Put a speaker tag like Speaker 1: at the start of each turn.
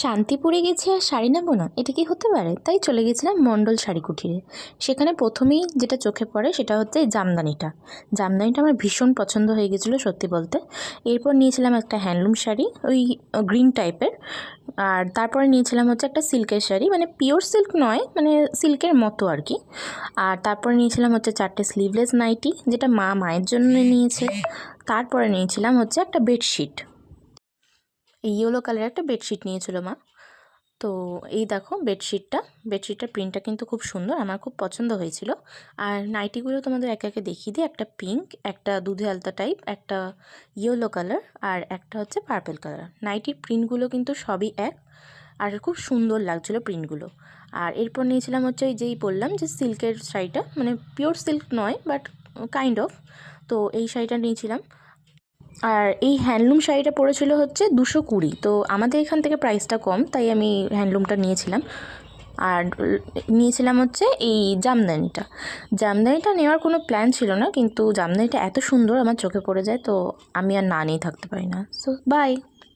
Speaker 1: শান্তিপুরে গেছি আর শাড়ি নেবো না, এটা কি হতে পারে? তাই চলে গেছিলাম মণ্ডল শাড়ি কুটিরে। সেখানে প্রথমেই যেটা চোখে পড়ে সেটা হচ্ছে এই জামদানিটা। জামদানিটা আমার ভীষণ পছন্দ হয়ে গেছিলো সত্যি বলতে। এরপর নিয়েছিলাম একটা হ্যান্ডলুম শাড়ি, ওই গ্রিন টাইপের। আর তারপরে নিয়েছিলাম হচ্ছে একটা সিল্কের শাড়ি, মানে পিওর সিল্ক নয়, মানে সিল্কের মতো আর কি। আর তারপরে নিয়েছিলাম হচ্ছে 4টে স্লিভলেস নাইটি, যেটা মা মায়ের জন্য নিয়েছে। তারপরে নিয়েছিলাম হচ্ছে একটা বেডশিট, ইয়েলো কালারের একটা বেডশিট নিয়েছিল মা। তো এই দেখো বেডশিটটার প্রিন্টটা কিন্তু খুব সুন্দর, আমার খুব পছন্দ হয়েছিল। আর নাইটিগুলো তোমাদের একে একে দেখিয়ে দিই। একটা পিঙ্ক, একটা দুধে আলতা টাইপ, একটা ইয়েলো কালার, আর একটা হচ্ছে পার্পল কালার। নাইটির প্রিন্টগুলো কিন্তু সবই এক, আর খুব সুন্দর লাগছিলো প্রিন্টগুলো। আর এরপর নিয়েছিলাম হচ্ছে ওই যেই বললাম যে সিল্কের শাড়িটা, মানে পিওর সিল্ক নয় বাট কাইন্ড অফ। তো এই শাড়িটা নিয়েছিলাম। আর এই হ্যান্ডলুম শাড়িটা পড়েছিল হচ্ছে 220। তো আমাদের এখান থেকে প্রাইসটা কম, তাই আমি হ্যান্ডলুমটা নিয়েছিলাম। আর নিয়েছিলাম হচ্ছে এই জামদানিটা। জামদানিটা নেওয়ার কোনো প্ল্যান ছিল না, কিন্তু জামদানিটা এত সুন্দর আমার চোখে পড়ে যায়, তো আমি আর না নিয়ে থাকতে পারি না। So by.